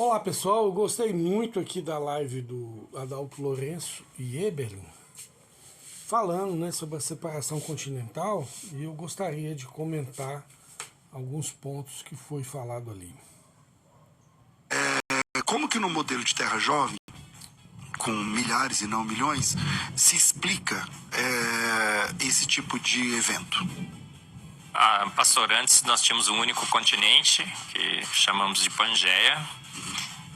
Olá pessoal, eu gostei muito aqui da live do Adalto Lourenço e Eberlin, falando, né, sobre a separação continental, e eu gostaria de comentar alguns pontos que foi falado ali. Como que no modelo de terra jovem, com milhares e não milhões, se explica esse tipo de evento? Pastor, antes nós tínhamos um único continente, que chamamos de Pangeia,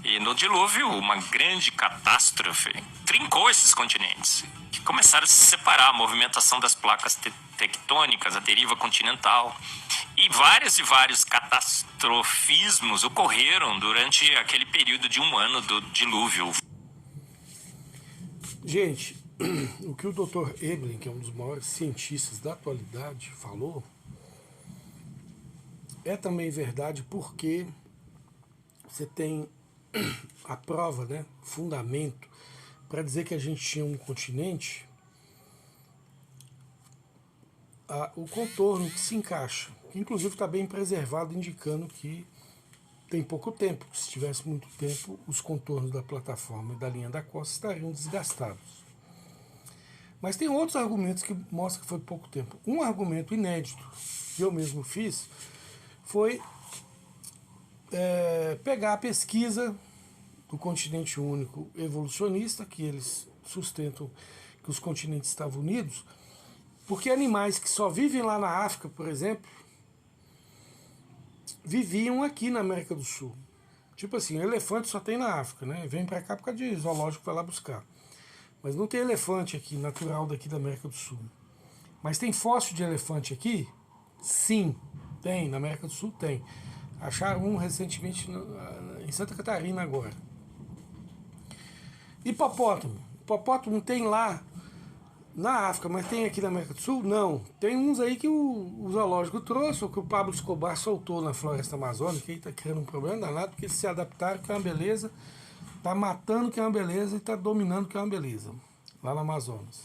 e no dilúvio uma grande catástrofe trincou esses continentes, que começaram a se separar, a movimentação das placas tectônicas, a deriva continental, e vários catastrofismos ocorreram durante aquele período de um ano do dilúvio. Gente, o que o Dr. Eberlin, que é um dos maiores cientistas da atualidade, falou, é também verdade, porque você tem a prova, né, fundamento, para dizer que a gente tinha um continente, o contorno que se encaixa, que inclusive está bem preservado, indicando que tem pouco tempo. Se tivesse muito tempo, os contornos da plataforma e da linha da costa estariam desgastados. Mas tem outros argumentos que mostram que foi pouco tempo. Um argumento inédito que eu mesmo fiz foi pegar a pesquisa do continente único evolucionista, que eles sustentam que os continentes estavam unidos, porque animais que só vivem lá na África, por exemplo, viviam aqui na América do Sul. Tipo assim, elefante só tem na África, né? Vem pra cá por causa de zoológico, vai lá buscar. Mas não tem elefante aqui, natural daqui da América do Sul. Mas tem fóssil de elefante aqui? Sim, tem, na América do Sul tem. Acharam um recentemente em Santa Catarina agora. Hipopótamo. Hipopótamo tem lá na África, mas tem aqui na América do Sul? Não. Tem uns aí que o zoológico trouxe, ou que o Pablo Escobar soltou na floresta amazônica, e está criando um problema danado, porque eles se adaptaram, que é uma beleza, está matando, que é uma beleza, e está dominando, que é uma beleza, lá no Amazonas.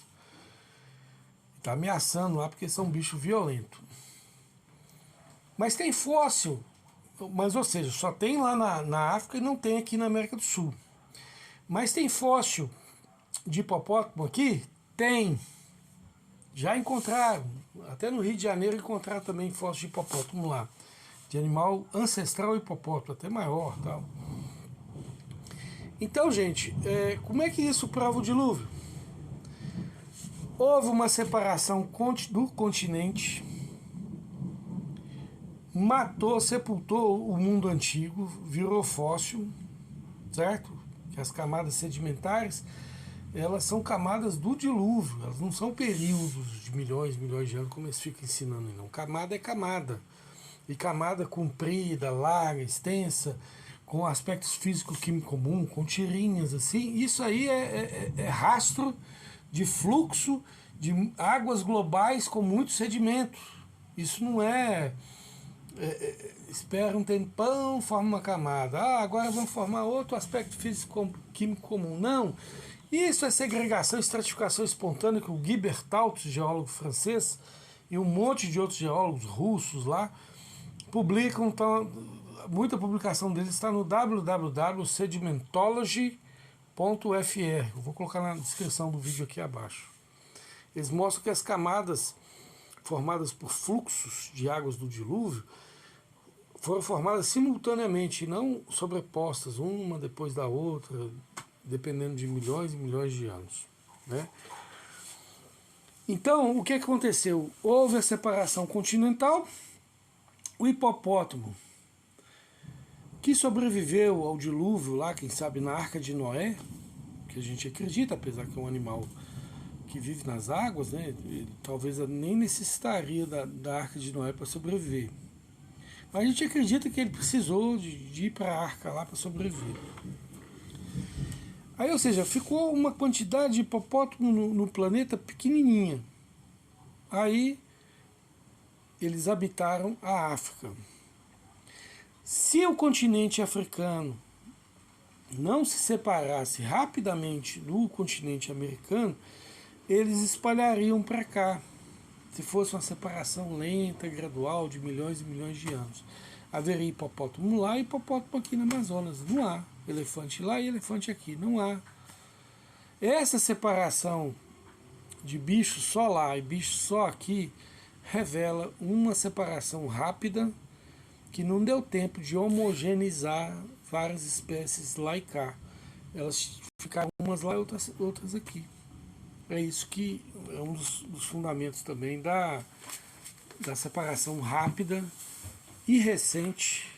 Está ameaçando lá, porque são bichos violentos. Mas tem fóssil, mas ou seja, só tem lá na África e não tem aqui na América do Sul. Mas tem fóssil de hipopótamo aqui? Tem. Já encontraram. Até no Rio de Janeiro encontraram também fóssil de hipopótamo lá. De animal ancestral hipopótamo, até maior. Tal. Então, gente, como é que isso prova o dilúvio? Houve uma separação do continente, matou, sepultou o mundo antigo, virou fóssil, certo? Que as camadas sedimentares, elas são camadas do dilúvio, elas não são períodos de milhões e milhões de anos, como eles ficam ensinando, não. Camada é camada. E camada comprida, larga, extensa, com aspectos físico-químico comum, com tirinhas assim, isso aí é rastro de fluxo de águas globais com muito sedimento. Isso não espera um tempão, forma uma camada. Agora vamos formar outro aspecto físico-químico comum. Não. Isso é segregação, estratificação espontânea, que o Guy Berthaud, geólogo francês, e um monte de outros geólogos russos lá publicam. Então, muita publicação deles está no www.sedimentology.fr. Eu vou colocar na descrição do vídeo aqui abaixo. Eles mostram que as camadas formadas por fluxos de águas do dilúvio foram formadas simultaneamente, não sobrepostas, uma depois da outra, dependendo de milhões e milhões de anos, né? Então, o que aconteceu? Houve a separação continental, o hipopótamo, que sobreviveu ao dilúvio lá, quem sabe na Arca de Noé, que a gente acredita, apesar que é um animal que vive nas águas, né? Ele talvez nem necessitaria da Arca de Noé para sobreviver. Mas a gente acredita que ele precisou de ir para a Arca lá para sobreviver. Aí, ou seja, ficou uma quantidade de hipopótamo no planeta pequenininha. Aí eles habitaram a África. Se o continente africano não se separasse rapidamente do continente americano, eles espalhariam para cá, se fosse uma separação lenta, gradual, de milhões e milhões de anos. haveria hipopótamo lá e hipopótamo aqui no Amazonas. Não há. Elefante lá e elefante aqui. Não há. Essa separação de bicho só lá e bicho só aqui revela uma separação rápida que não deu tempo de homogeneizar várias espécies lá e cá. Elas ficaram umas lá e outras aqui. É isso que é um dos fundamentos também da separação rápida e recente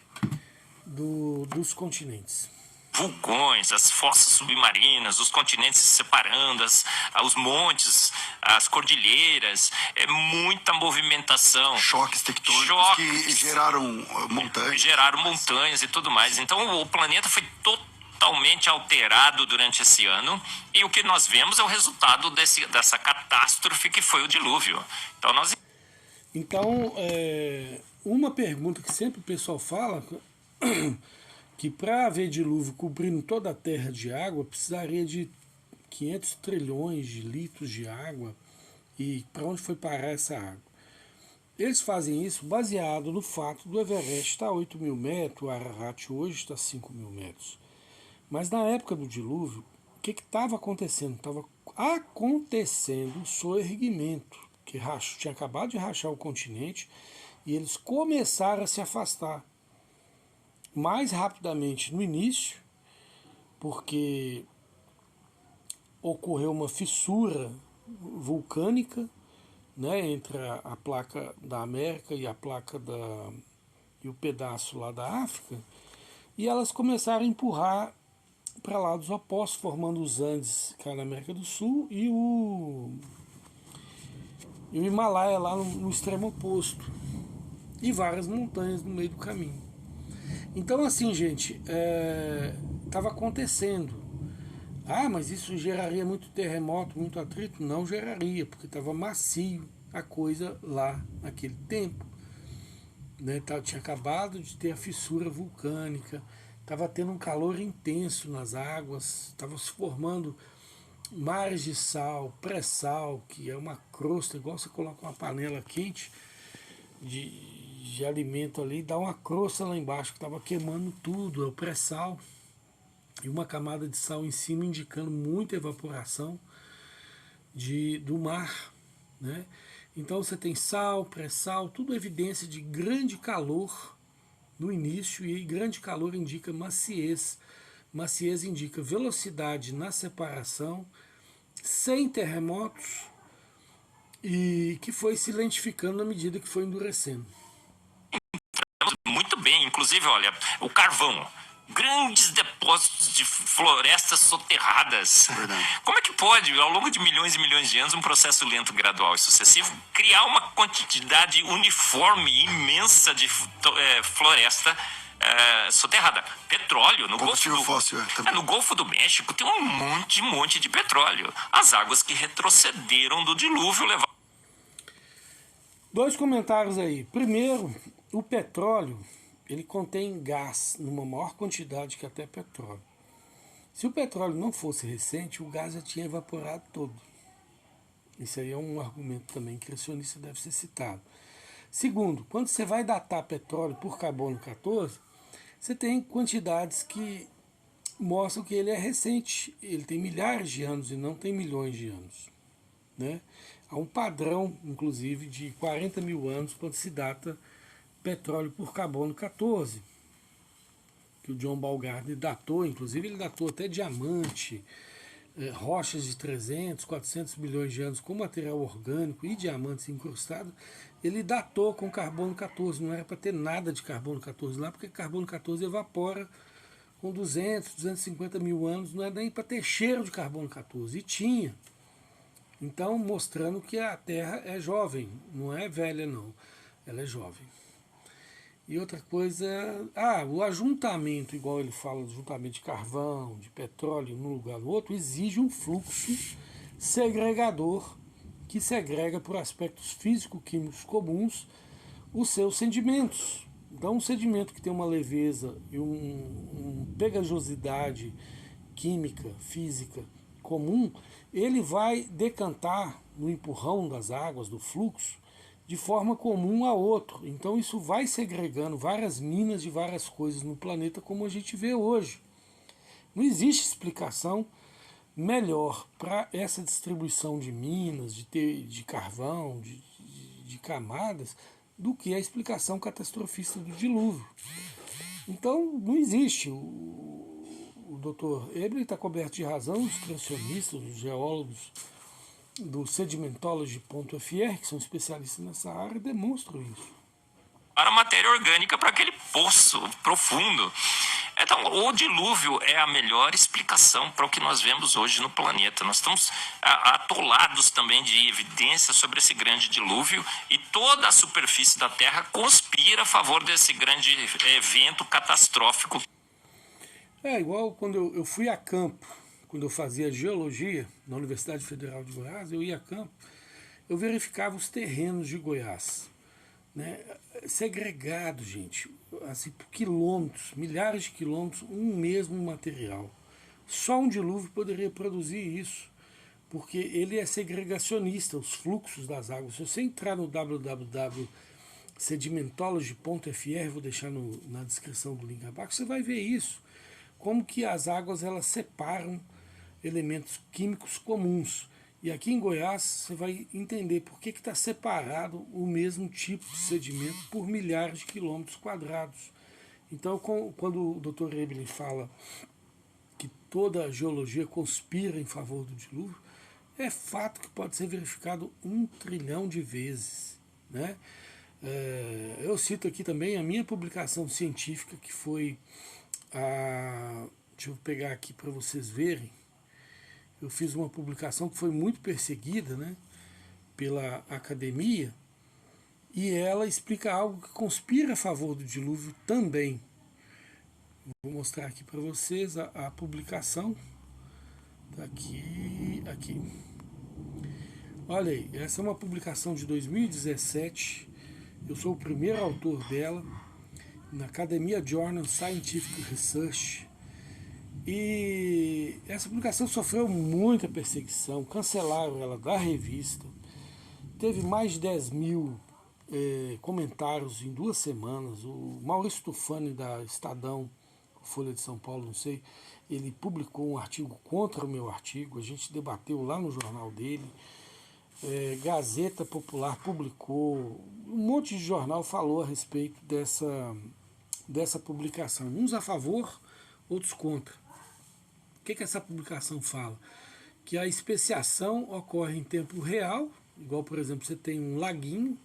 dos continentes. Vulcões, as fossas submarinas, os continentes se separando, os montes, as cordilheiras, muita movimentação. Choques tectônicos que geraram montanhas. Geraram montanhas e tudo mais. Então o planeta foi totalmente alterado durante esse ano e o que nós vemos é o resultado dessa catástrofe que foi o dilúvio. Então, uma pergunta que sempre o pessoal fala, que para haver dilúvio cobrindo toda a Terra de água, precisaria de 500 trilhões de litros de água. E para onde foi parar essa água? Eles fazem isso baseado no fato do Everest estar a 8.000 metros, o Ararat hoje está a 5.000 metros. Mas na época do dilúvio, o que estava acontecendo? Estava acontecendo o soerguimento, que tinha acabado de rachar o continente e eles começaram a se afastar mais rapidamente no início, porque ocorreu uma fissura vulcânica, né, entre a placa da América e a placa e o pedaço lá da África, e elas começaram a empurrar para lados opostos, formando os Andes, que é na América do Sul, e o Himalaia lá no extremo oposto, e várias montanhas no meio do caminho. Então, assim, gente, estava acontecendo. Ah, mas isso geraria muito terremoto, muito atrito? Não geraria, porque estava macio a coisa lá naquele tempo. Né? Tinha acabado de ter a fissura vulcânica, estava tendo um calor intenso nas águas, estava se formando mares de sal, pré-sal, que é uma crosta, igual você coloca uma panela quente de alimento ali, dá uma crosta lá embaixo que estava queimando tudo, é o pré-sal, e uma camada de sal em cima indicando muita evaporação do mar, né? Então você tem sal, pré-sal, tudo evidência de grande calor no início, e grande calor indica maciez. Maciez indica velocidade na separação, sem terremotos, e que foi se lentificando na medida que foi endurecendo. Muito bem, inclusive, olha, o carvão, grandes depósitos de florestas soterradas. Verdade. Como é que pode, ao longo de milhões e milhões de anos, um processo lento, gradual e sucessivo, criar uma quantidade uniforme, imensa de floresta soterrada? Petróleo, no Golfo do México tem um monte de petróleo. As águas que retrocederam do dilúvio levaram... Dois comentários aí. Primeiro, o petróleo, ele contém gás numa maior quantidade que até petróleo. Se o petróleo não fosse recente, o gás já tinha evaporado todo. Esse aí é um argumento também criacionista, deve ser citado. Segundo, quando você vai datar petróleo por carbono 14, você tem quantidades que mostram que ele é recente. Ele tem milhares de anos e não tem milhões de anos, né? Há um padrão, inclusive, de 40.000 anos quando se data petróleo por carbono 14, que o John Balgardner datou, inclusive ele datou até diamante, rochas de 300, 400 milhões de anos com material orgânico e diamantes incrustados, ele datou com carbono 14, não era para ter nada de carbono 14 lá, porque carbono 14 evapora com 200, 250 mil anos, não é nem para ter cheiro de carbono 14, e tinha. Então, mostrando que a Terra é jovem, não é velha não, ela é jovem. E outra coisa, o ajuntamento, igual ele fala, do ajuntamento de carvão, de petróleo num lugar no outro, exige um fluxo segregador que segrega por aspectos físico-químicos comuns os seus sedimentos. Então, um sedimento que tem uma leveza e uma pegajosidade química, física comum, ele vai decantar no empurrão das águas, do fluxo, de forma comum a outro. Então isso vai segregando várias minas de várias coisas no planeta como a gente vê hoje. Não existe explicação melhor para essa distribuição de minas, de carvão, de camadas, do que a explicação catastrofista do dilúvio. Então não existe. O Dr. Eble está coberto de razão, os criacionistas, os geólogos do Sedimentology.fr, que são especialistas nessa área, demonstram isso. Para a matéria orgânica, para aquele poço profundo. Então, o dilúvio é a melhor explicação para o que nós vemos hoje no planeta. Nós estamos atolados também de evidências sobre esse grande dilúvio e toda a superfície da Terra conspira a favor desse grande evento catastrófico. É igual quando eu fui a campo, quando eu fazia geologia na Universidade Federal de Goiás, eu ia a campo, eu verificava os terrenos de Goiás, né, segregado, gente, assim, por quilômetros, milhares de quilômetros, um mesmo material. Só um dilúvio poderia produzir isso, porque ele é segregacionista, os fluxos das águas. Se você entrar no www.sedimentology.fr, vou deixar na descrição do link abaixo, você vai ver isso, como que as águas elas separam elementos químicos comuns. E aqui em Goiás você vai entender por que está separado o mesmo tipo de sedimento por milhares de quilômetros quadrados. Então, quando o Dr. Eble fala que toda a geologia conspira em favor do dilúvio, é fato que pode ser verificado 1 trilhão de vezes, né? Eu cito aqui também a minha publicação científica, que foi deixa eu pegar aqui para vocês verem. Eu fiz uma publicação que foi muito perseguida, né, pela academia, e ela explica algo que conspira a favor do dilúvio também. Vou mostrar aqui para vocês a publicação. Tá aqui. Olha aí, essa é uma publicação de 2017. Eu sou o primeiro autor dela, na Academia Journal Scientific Research. E essa publicação sofreu muita perseguição, cancelaram ela da revista, teve mais de 10 mil comentários em 2 semanas. O Maurício Tufani, da Estadão, Folha de São Paulo, não sei, ele publicou um artigo contra o meu artigo, a gente debateu lá no jornal dele, Gazeta Popular publicou, um monte de jornal falou a respeito dessa publicação, uns a favor, outros contra. O que essa publicação fala? Que a especiação ocorre em tempo real, igual, por exemplo, você tem um laguinho,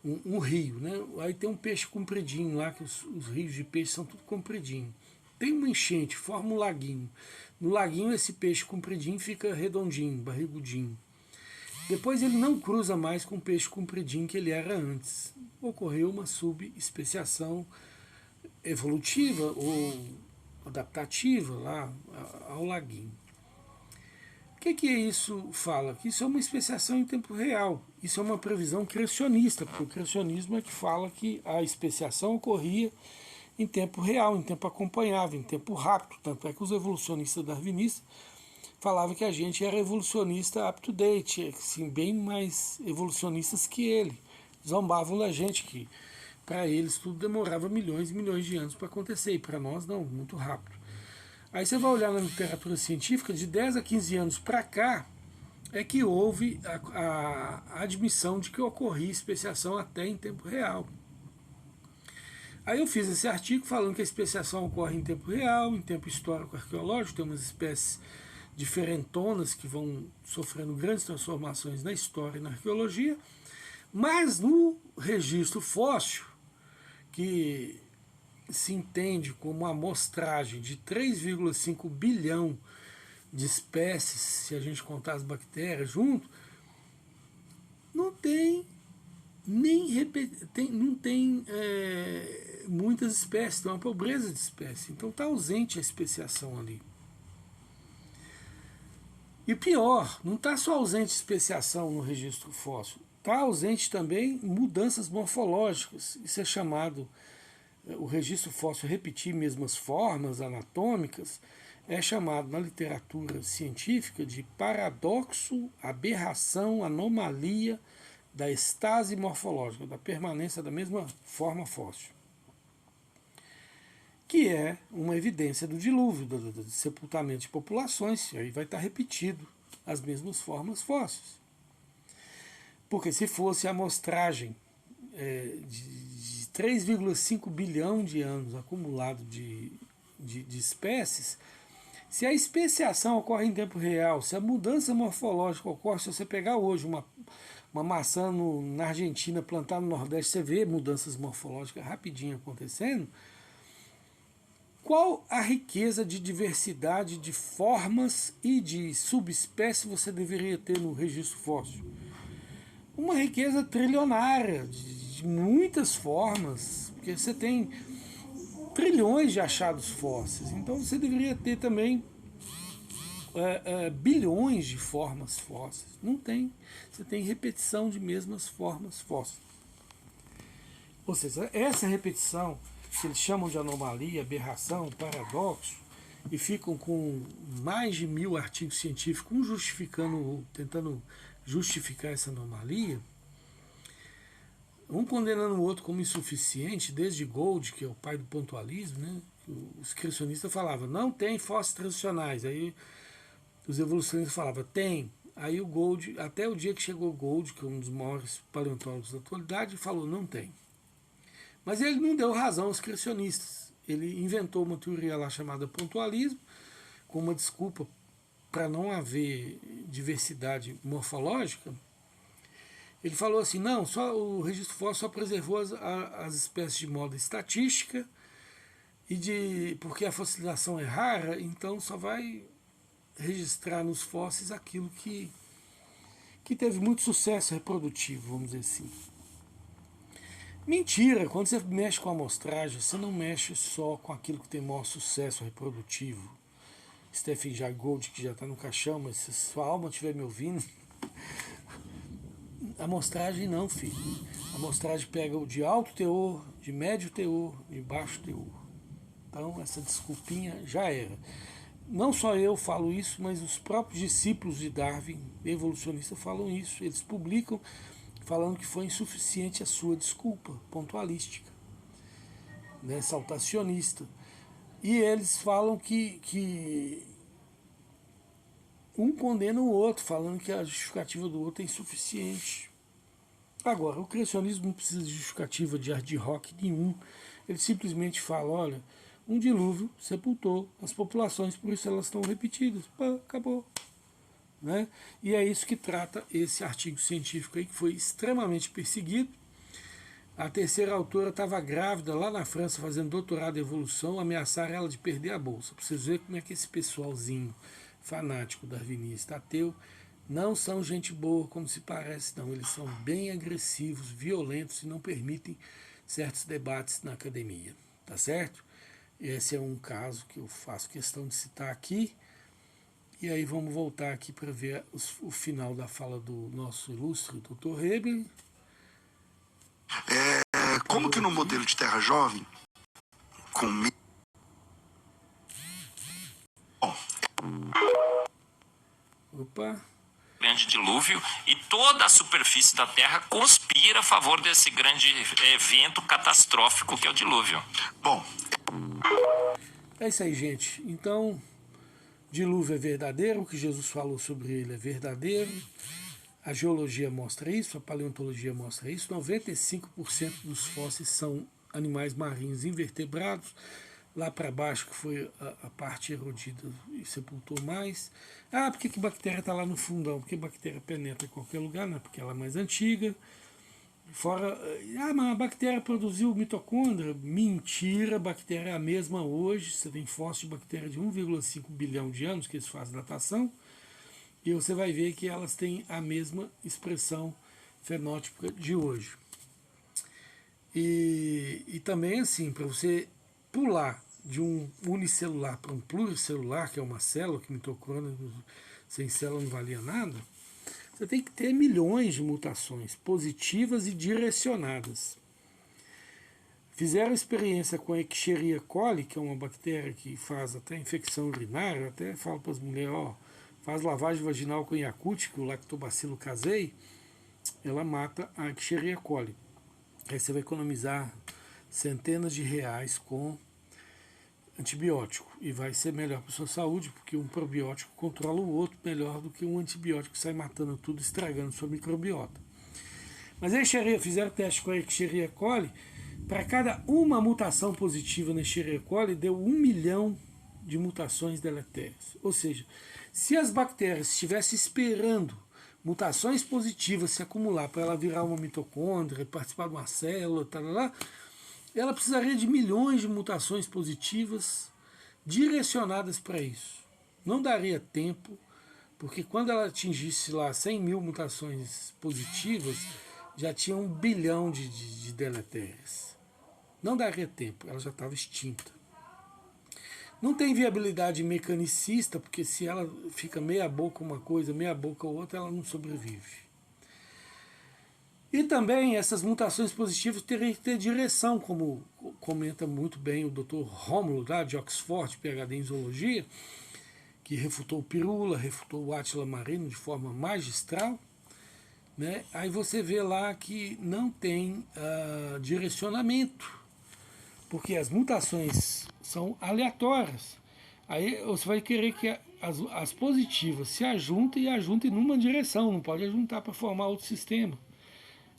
um rio, né? Aí tem um peixe compridinho lá, que os rios de peixe são tudo compridinho. Tem uma enchente, forma um laguinho. No laguinho esse peixe compridinho fica redondinho, barrigudinho. Depois ele não cruza mais com o peixe compridinho que ele era antes. Ocorreu uma subespeciação evolutiva ou adaptativa lá ao laguinho. O que isso fala? Que isso é uma especiação em tempo real. Isso é uma previsão criacionista, porque o criacionismo é que fala que a especiação ocorria em tempo real, em tempo acompanhável, em tempo rápido. Tanto é que os evolucionistas darwinistas falavam que a gente era evolucionista up-to-date, assim, bem mais evolucionistas que ele. Zombavam da gente, que para eles tudo demorava milhões e milhões de anos para acontecer, e para nós não, muito rápido. Aí você vai olhar na literatura científica, de 10 a 15 anos para cá, é que houve a admissão de que ocorria especiação até em tempo real. Aí eu fiz esse artigo falando que a especiação ocorre em tempo real, em tempo histórico arqueológico, tem umas espécies diferentonas que vão sofrendo grandes transformações na história e na arqueologia, mas no registro fóssil, que se entende como uma amostragem de 3,5 bilhão de espécies, se a gente contar as bactérias junto, não tem muitas espécies, tem uma pobreza de espécies, então está ausente a especiação ali. E pior, não está só ausente especiação no registro fóssil, está ausente também mudanças morfológicas. Isso é chamado, o registro fóssil repetir mesmas formas anatômicas, é chamado na literatura científica de paradoxo, aberração, anomalia, da estase morfológica, da permanência da mesma forma fóssil, que é uma evidência do dilúvio, do sepultamento de populações, e aí vai estar repetido as mesmas formas fósseis. Porque se fosse a amostragem de 3,5 bilhão de anos acumulado de espécies, se a especiação ocorre em tempo real, se a mudança morfológica ocorre, se você pegar hoje uma maçã na Argentina, plantar no Nordeste, você vê mudanças morfológicas rapidinho acontecendo, qual a riqueza de diversidade de formas e de subespécies você deveria ter no registro fóssil? Uma riqueza trilionária, de muitas formas, porque você tem trilhões de achados fósseis, então você deveria ter também bilhões de formas fósseis. Não tem. Você tem repetição de mesmas formas fósseis. Ou seja, essa repetição, que eles chamam de anomalia, aberração, paradoxo, e ficam com mais de 1000 artigos científicos, um tentando justificar essa anomalia, um condenando o outro como insuficiente, desde Gould, que é o pai do pontualismo, né? Os criacionistas falavam, não tem fósseis transicionais. Aí os evolucionistas falavam, tem. Aí o Gould, até o dia que chegou o Gould, que é um dos maiores paleontólogos da atualidade, falou, não tem. Mas ele não deu razão aos criacionistas. Ele inventou uma teoria lá chamada pontualismo, com uma desculpa para não haver diversidade morfológica. Ele falou assim, não, só o registro fóssil só preservou as espécies de modo estatística, porque a fossilização é rara, então só vai registrar nos fósseis aquilo que teve muito sucesso reprodutivo, vamos dizer assim. Mentira, quando você mexe com a amostragem, você não mexe só com aquilo que tem maior sucesso reprodutivo. Stephen Jay Gould, que já está no caixão, mas se sua alma estiver me ouvindo, a amostragem não, filho. A amostragem pega o de alto teor, de médio teor, de baixo teor. Então, essa desculpinha já era. Não só eu falo isso, mas os próprios discípulos de Darwin, evolucionistas, falam isso. Eles publicam falando que foi insuficiente a sua desculpa pontualística, né, saltacionista. E eles falam que um condena o outro, falando que a justificativa do outro é insuficiente. Agora, o criacionismo não precisa de justificativa de hard rock nenhum. Ele simplesmente fala, olha, um dilúvio sepultou as populações, por isso elas estão repetidas. Pá, acabou. Né? E é isso que trata esse artigo científico aí, que foi extremamente perseguido. A terceira autora estava grávida lá na França, fazendo doutorado em evolução, ameaçaram ela de perder a bolsa. Para vocês verem como é que esse pessoalzinho fanático darwinista ateu não são gente boa como se parece, não. Eles são bem agressivos, violentos e não permitem certos debates na academia. Tá certo? Esse é um caso que eu faço questão de citar aqui. E aí vamos voltar aqui para ver o final da fala do nosso ilustre Dr. Hebel. Como que no modelo de terra jovem, com Opa. Grande dilúvio, e toda a superfície da Terra conspira a favor desse grande evento catastrófico que é o dilúvio. Bom, é isso aí, gente. Então, dilúvio é verdadeiro, o que Jesus falou sobre ele é verdadeiro. A geologia mostra isso, a paleontologia mostra isso. 95% dos fósseis são animais marinhos invertebrados. Lá para baixo, que foi a parte erodida e sepultou mais. Ah, por que bactéria está lá no fundão? Porque bactéria penetra em qualquer lugar, né? Porque ela é mais antiga. Fora, mas a bactéria produziu mitocôndria. Mentira, a bactéria é a mesma hoje. Você tem fóssil de bactéria de 1,5 bilhão de anos, que eles fazem datação. E você vai ver que elas têm a mesma expressão fenótipa de hoje. E também, assim, para você pular de um unicelular para um pluricelular, que é uma célula, que mitocôndria sem célula não valia nada, você tem que ter milhões de mutações positivas e direcionadas. Fizeram experiência com a Escherichia coli, que é uma bactéria que faz até infecção urinária. Eu até falo para as mulheres, faz lavagem vaginal com Yakult, com o lactobacillus casei, ela mata a Escherichia coli. Aí você vai economizar centenas de reais com antibiótico e vai ser melhor para a sua saúde, porque um probiótico controla o outro melhor do que um antibiótico que sai matando tudo, estragando sua microbiota. Mas a fizeram teste com a Escherichia coli, para cada uma mutação positiva na Escherichia coli deu 1 milhão de mutações deletérias. Ou seja, se as bactérias estivessem esperando mutações positivas se acumular para ela virar uma mitocôndria, participar de uma célula, ela precisaria de milhões de mutações positivas direcionadas para isso. Não daria tempo, porque quando ela atingisse lá 100 mil mutações positivas, já tinha 1 bilhão de deletérias. Não daria tempo, ela já estava extinta. Não tem viabilidade mecanicista, porque se ela fica meia boca uma coisa, meia boca outra, ela não sobrevive. E também essas mutações positivas teriam que ter direção, como comenta muito bem o Dr. Rômulo, lá de Oxford, PhD em zoologia, que refutou o Pirula, refutou o Átila Marino de forma magistral, né? Aí você vê lá que não tem direcionamento, porque as mutações são aleatórias. Aí você vai querer que as positivas se ajuntem numa direção, não pode ajuntar para formar outro sistema.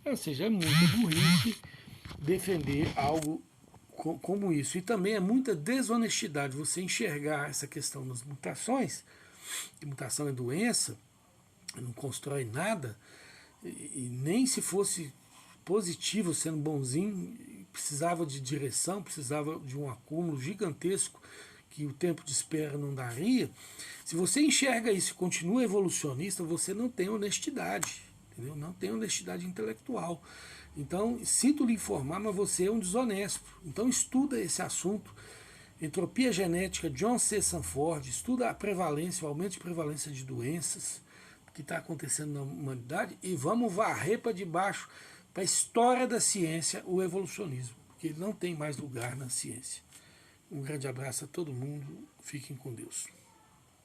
Ou seja, é muita burrice defender algo como isso. E também é muita desonestidade você enxergar essa questão das mutações, que mutação é doença, não constrói nada, e nem se fosse positivo, sendo bonzinho, precisava de direção, precisava de um acúmulo gigantesco que o tempo de espera não daria. Se você enxerga isso e continua evolucionista, você não tem honestidade, entendeu? Não tem honestidade intelectual. Então, sinto lhe informar, mas você é um desonesto. Então, estuda esse assunto, entropia genética, John C. Sanford, estuda a prevalência, o aumento de prevalência de doenças que está acontecendo na humanidade, e vamos varrer para debaixo, para a história da ciência, o evolucionismo, porque ele não tem mais lugar na ciência. Um grande abraço a todo mundo, fiquem com Deus.